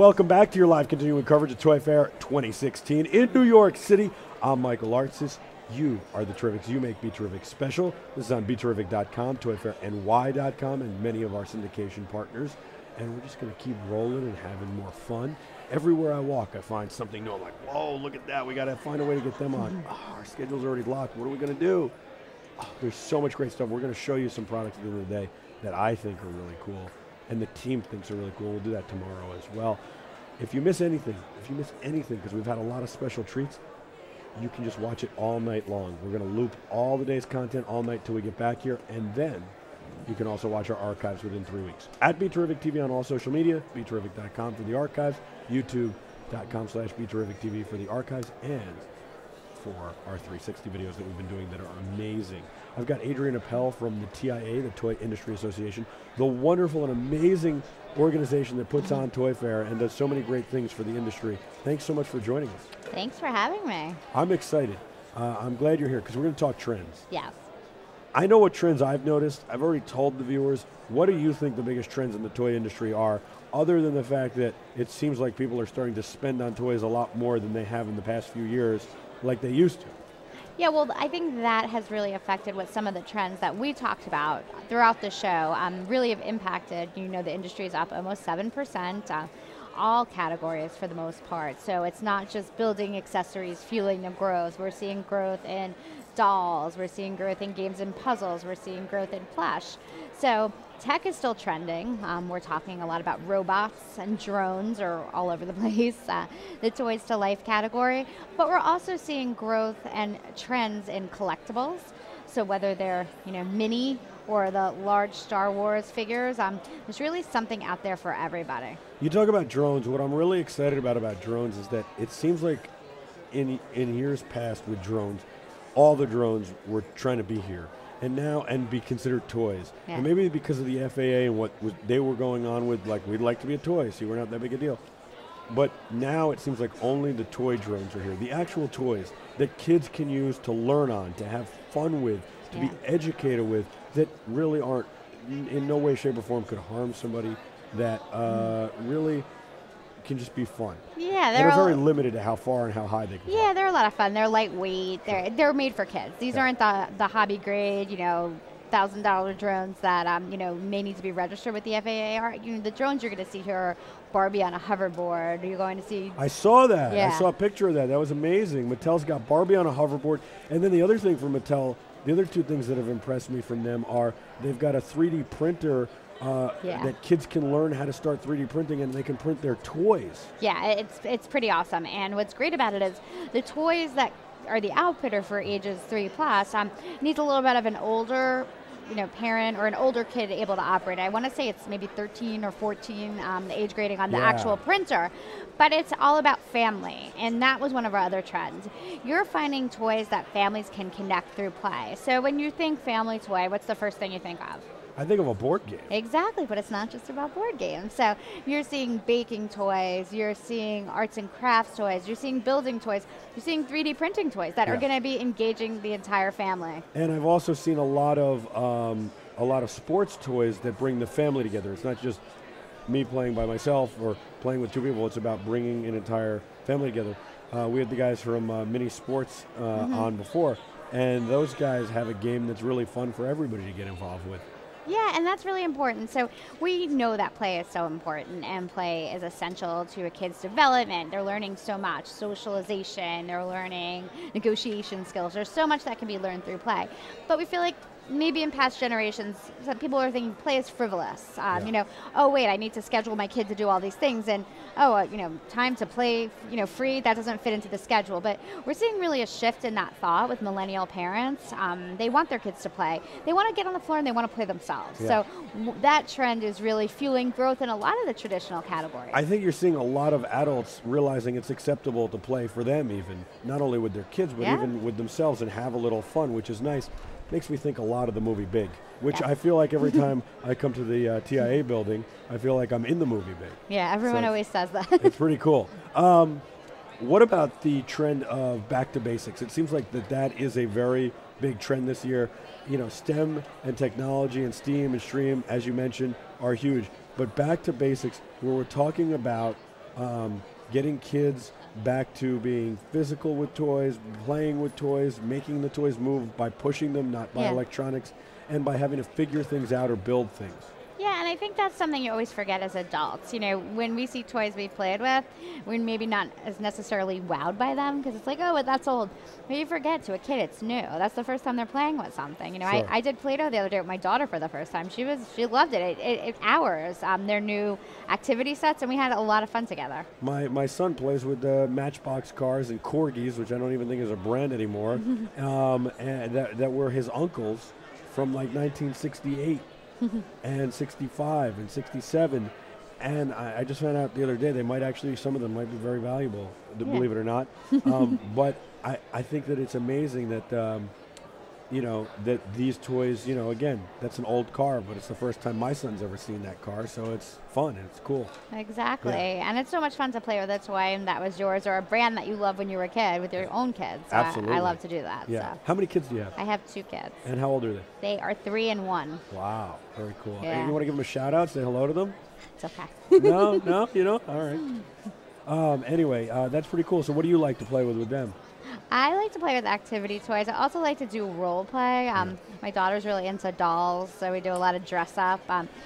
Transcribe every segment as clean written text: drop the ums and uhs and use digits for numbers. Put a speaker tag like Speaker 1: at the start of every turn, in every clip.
Speaker 1: Welcome back to your live continuing coverage of Toy Fair 2016 in New York City. I'm Michael Artsis. You are the Terrifics. You make BeTerrific special. This is on BeTerrific.com, ToyFairNY.com, and many of our syndication partners. And we're just going to keep rolling and having more fun. Everywhere I walk, I find something new. I'm like, whoa, look at that. We got to find a way to get them on. Oh, our schedule's already locked. What are we going to do? Oh, there's so much great stuff. We're going to show you some products at the end of the day that I think are really cool. And the team thinks are really cool. We'll do that tomorrow as well. If you miss anything, because we've had a lot of special treats, you can just watch it all night long. We're going to loop all the day's content all night till we get back here, and then you can also watch our archives within 3 weeks. At BeTerrific TV on all social media, BeTerrific.com for the archives, YouTube.com/BeTerrific TV for the archives, and for our 360 videos that we've been doing that are amazing. I've got Adrienne Appell from the TIA, the Toy Industry Association, the wonderful and amazing organization that puts on Toy Fair and does so many great things for the industry. Thanks so much for joining us.
Speaker 2: Thanks for having me.
Speaker 1: I'm excited. I'm glad you're here because we're going to talk trends.
Speaker 2: Yes.
Speaker 1: I know what trends I've noticed. I've already told the viewers. What do you think the biggest trends in the toy industry are, other than the fact that it seems like people are starting to spend on toys a lot more than they have in the past few years like they used to?
Speaker 2: Yeah, well, I think that has really affected what some of the trends that we talked about throughout the show really have impacted. You know, the industry is up almost 7%, all categories for the most part. So it's not just building accessories fueling the growth. We're seeing growth in dolls, we're seeing growth in games and puzzles, we're seeing growth in plush. So tech is still trending. We're talking a lot about robots and drones are all over the place, the toys to life category. But we're also seeing growth and trends in collectibles. So whether they're mini or the large Star Wars figures, there's really something out there for everybody.
Speaker 1: You talk about drones. What I'm really excited about drones is that it seems like in years past with drones, all the drones were trying to be here and be considered toys.
Speaker 2: Yeah.
Speaker 1: And maybe because of the FAA and what they were going on with, like, we'd like to be a toy, see, we're not that big a deal. But now it seems like only the toy drones are here. The actual toys that kids can use to learn on, to have fun with, to be educated with, that really aren't, in no way, shape, or form could harm somebody, that really can just be fun.
Speaker 2: Yeah,
Speaker 1: they're very limited to how far and how high they can fly.
Speaker 2: Yeah, they're a lot of fun. They're lightweight. They're made for kids. These aren't the hobby grade, $1,000 drones that may need to be registered with the FAA. The drones you're going to see here are Barbie on a hoverboard. You're going to see.
Speaker 1: I saw that.
Speaker 2: Yeah.
Speaker 1: I saw a picture of that. That was amazing. Mattel's got Barbie on a hoverboard, and then the other thing from Mattel, the other two things that have impressed me from them are they've got a 3D printer. That kids can learn how to start 3D printing and they can print their toys.
Speaker 2: Yeah, it's pretty awesome. And what's great about it is the toys that are the outfitter for ages 3+ needs a little bit of an older parent or an older kid able to operate. I want to say it's maybe 13 or 14, the age grading on the actual printer. But it's all about family, and that was one of our other trends. You're finding toys that families can connect through play. So when you think family toy, what's the first thing you think of?
Speaker 1: I think of a board game.
Speaker 2: Exactly, but it's not just about board games. So you're seeing baking toys, you're seeing arts and crafts toys, you're seeing building toys, you're seeing 3D printing toys that are going to be engaging the entire family. And
Speaker 1: I've also seen a lot of sports toys that bring the family together. It's not just me playing by myself or playing with two people. It's about bringing an entire family together. We had the guys from Mini Sports on before, and those guys have a game that's really fun for everybody to get involved with.
Speaker 2: Yeah, and that's really important. So we know that play is so important, and play is essential to a kid's development. They're learning so much, socialization, they're learning negotiation skills. There's so much that can be learned through play. But we feel like maybe in past generations, some people are thinking play is frivolous. Oh wait, I need to schedule my kid to do all these things, and time to play, free, that doesn't fit into the schedule. But we're seeing really a shift in that thought with millennial parents. They want their kids to play. They want to get on the floor and they want to play themselves.
Speaker 1: Yeah.
Speaker 2: So that trend is really fueling growth in a lot of the traditional categories.
Speaker 1: I think you're seeing a lot of adults realizing it's acceptable to play for them, even not only with their kids, but even with themselves, and have a little fun, which is nice. Makes me think a lot of the movie Big, which I feel like every time I come to the TIA building, I feel like I'm in the movie Big.
Speaker 2: Yeah, everyone always says that.
Speaker 1: It's pretty cool. What about the trend of back to basics? It seems like that is a very big trend this year. STEM and technology and STEAM and STREAM, as you mentioned, are huge. But back to basics, where we're talking about getting kids back to being physical with toys, playing with toys, making the toys move by pushing them, not by electronics, and by having to figure things out or build things.
Speaker 2: Yeah, and I think that's something you always forget as adults. You know, when we see toys we've played with, we're maybe not as necessarily wowed by them because it's like, oh, but that's old. But you forget, to a kid, it's new. That's the first time they're playing with something. You know,
Speaker 1: Sure.
Speaker 2: I did Play-Doh the other day with my daughter for the first time. She loved it. It hours. Their new activity sets, and we had a lot of fun together. My
Speaker 1: son plays with Matchbox cars and corgis, which I don't even think is a brand anymore, and that were his uncles from like 1968. and 65 and 67, and I just found out the other day some of them might be very valuable, believe it or not. But I think that it's amazing that that these toys, again, that's an old car, but it's the first time my son's ever seen that car, so it's fun and it's cool.
Speaker 2: Exactly, and it's so much fun to play with a toy that was yours or a brand that you loved when you were a kid with your own kids. So
Speaker 1: Absolutely.
Speaker 2: I love to do that.
Speaker 1: Yeah.
Speaker 2: So.
Speaker 1: How many kids do you have?
Speaker 2: I have 2 kids.
Speaker 1: And how old are they?
Speaker 2: They are 3 and 1.
Speaker 1: Wow, very cool.
Speaker 2: Yeah.
Speaker 1: Hey, you want to give them a shout out, say hello to them?
Speaker 2: It's okay.
Speaker 1: No, all right. Anyway, that's pretty cool. So what do you like to play with them?
Speaker 2: I like to play with activity toys. I also like to do role play. My daughter's really into dolls, so we do a lot of dress up.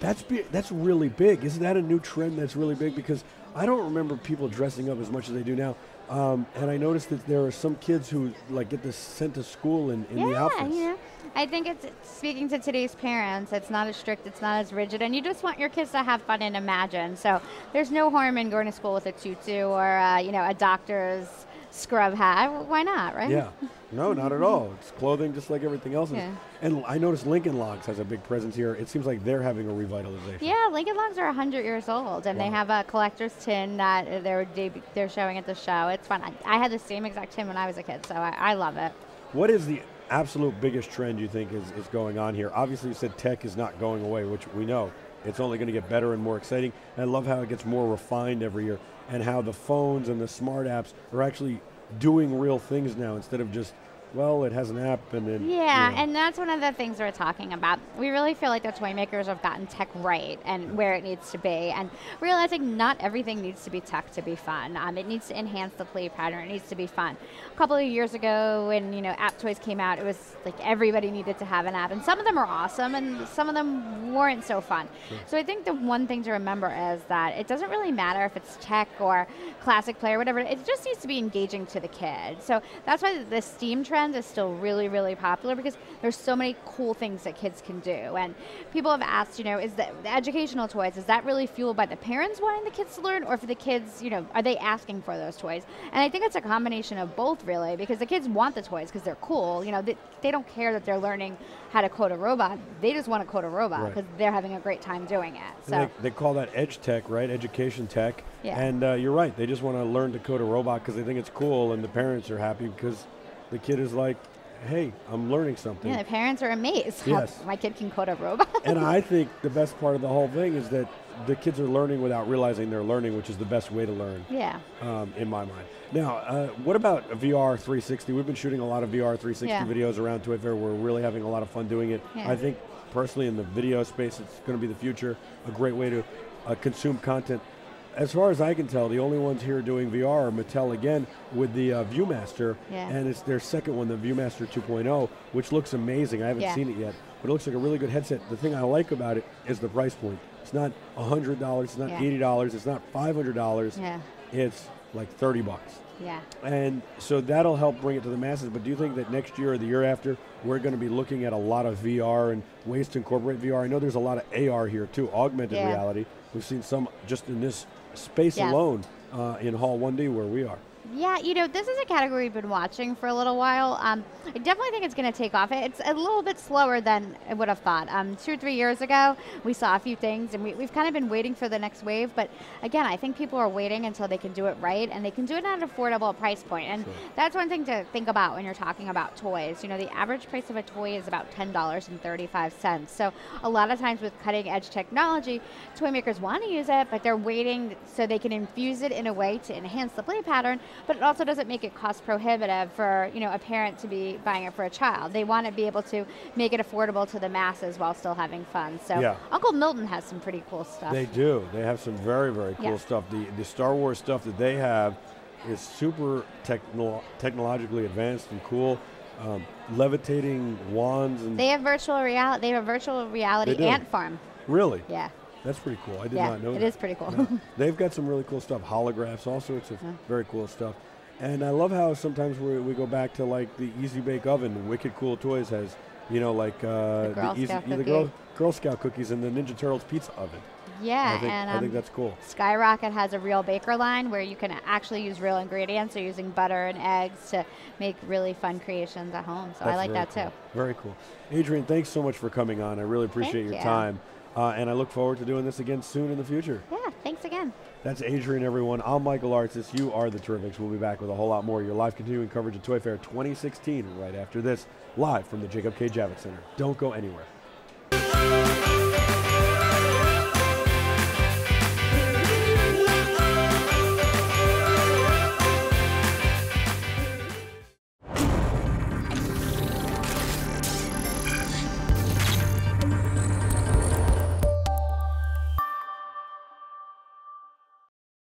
Speaker 1: That's really big. Isn't that a new trend that's really big? Because I don't remember people dressing up as much as they do now. And I noticed that there are some kids who get this sent to school in the outfits.
Speaker 2: Yeah. I think it's speaking to today's parents. It's not as strict, it's not as rigid, and you just want your kids to have fun and imagine. So there's no harm in going to school with a tutu or a doctor's scrub hat. Why not, right?
Speaker 1: Yeah. No, not at all. It's clothing just like everything else.
Speaker 2: Yeah.
Speaker 1: And I noticed Lincoln Logs has a big presence here. It seems like they're having a revitalization.
Speaker 2: Yeah, Lincoln Logs are 100 years old, and they have a collector's tin that they're showing at the show. It's fun. I had the same exact tin when I was a kid, so I love it.
Speaker 1: What is the absolute biggest trend you think is going on here? Obviously, you said tech is not going away, which we know. It's only going to get better and more exciting. And I love how it gets more refined every year, and how the phones and the smart apps are actually doing real things now instead of just, well, it has an app and then...
Speaker 2: Yeah, and that's one of the things we're talking about. We really feel like the toy makers have gotten tech right and where it needs to be, and realizing not everything needs to be tech to be fun. It needs to enhance the play pattern. It needs to be fun. A couple of years ago when, app toys came out, it was like everybody needed to have an app, and some of them are awesome and some of them weren't so fun. Sure. So I think the one thing to remember is that it doesn't really matter if it's tech or classic play or whatever. It just needs to be engaging to the kid. So that's why the STEAM trend is still really, really popular, because there's so many cool things that kids can do. And people have asked, is the educational toys, is that really fueled by the parents wanting the kids to learn, or for the kids, are they asking for those toys? And I think it's a combination of both, really, because the kids want the toys because they're cool. They don't care that they're learning how to code a robot. They just want to code a robot because they're having a great time doing it. So
Speaker 1: they call that edge tech, right? Education tech.
Speaker 2: Yeah.
Speaker 1: And you're right. They just want to learn to code a robot because they think it's cool, and the parents are happy because the kid is like, hey, I'm learning something.
Speaker 2: Yeah, the parents are amazed.
Speaker 1: Yes.
Speaker 2: How my kid can code a robot.
Speaker 1: And I think the best part of the whole thing is that the kids are learning without realizing they're learning, which is the best way to learn.
Speaker 2: Yeah.
Speaker 1: In my mind. Now, what about VR 360? We've been shooting a lot of VR 360 videos around Toy Fair. We're really having a lot of fun doing it.
Speaker 2: Yeah.
Speaker 1: I think, personally, in the video space, it's going to be the future, a great way to consume content. As far as I can tell, the only ones here doing VR are Mattel again with the Viewmaster, and it's their second one, the Viewmaster 2.0, which looks amazing. I haven't seen it yet, but it looks like a really good headset. The thing I like about it is the price point. It's not $100, it's not $80, it's not $500.
Speaker 2: Yeah.
Speaker 1: It's like $30.
Speaker 2: Yeah.
Speaker 1: And so that'll help bring it to the masses. But do you think that next year or the year after, we're going to be looking at a lot of VR and ways to incorporate VR? I know there's a lot of AR here too, augmented reality. We've seen some just in this space alone in Hall 1D where we are.
Speaker 2: Yeah, this is a category we've been watching for a little while. I definitely think it's going to take off. It's a little bit slower than I would have thought. 2 or 3 years ago, we saw a few things, and we've kind of been waiting for the next wave. But again, I think people are waiting until they can do it right, and they can do it at an affordable price point. And that's one thing to think about when you're talking about toys. The average price of a toy is about $10.35. So a lot of times with cutting-edge technology, toy makers want to use it, but they're waiting so they can infuse it in a way to enhance the play pattern, but it also doesn't make it cost prohibitive for a parent to be buying it for a child. They want to be able to make it affordable to the masses while still having fun. So
Speaker 1: Yeah.
Speaker 2: Uncle Milton has some pretty cool stuff.
Speaker 1: They do. They have some very, very cool
Speaker 2: Yeah.
Speaker 1: stuff. The Star Wars stuff that they have is super technologically advanced and cool. Levitating wands and
Speaker 2: They have virtual reality. They have a virtual reality
Speaker 1: They do.
Speaker 2: ant farm.
Speaker 1: really,
Speaker 2: Yeah.
Speaker 1: that's pretty cool. I did
Speaker 2: Yeah,
Speaker 1: not know
Speaker 2: it
Speaker 1: that.
Speaker 2: is pretty cool.
Speaker 1: Yeah. They've got some really cool stuff, holographs, all sorts of very cool stuff. And I love how sometimes we go back to like the Easy Bake Oven. Wicked Cool Toys has, like
Speaker 2: Girl
Speaker 1: the
Speaker 2: Scout
Speaker 1: the
Speaker 2: cookie.
Speaker 1: Girl Scout cookies and the Ninja Turtles pizza oven.
Speaker 2: Yeah,
Speaker 1: I think that's cool.
Speaker 2: Skyrocket has a real baker line where you can actually use real ingredients. They're using butter and eggs to make really fun creations at home. So I
Speaker 1: That's
Speaker 2: like
Speaker 1: very
Speaker 2: that
Speaker 1: cool.
Speaker 2: too.
Speaker 1: Very cool. Adrienne, thanks so much for coming on. I really appreciate
Speaker 2: Thank
Speaker 1: your
Speaker 2: you.
Speaker 1: time. And I look forward to doing this again soon in the future.
Speaker 2: Yeah, thanks again.
Speaker 1: That's Adrienne, everyone. I'm Michael Artsis. You are the Terrifics. We'll be back with a whole lot more of your live continuing coverage of Toy Fair 2016 right after this, live from the Jacob K. Javits Center. Don't go anywhere.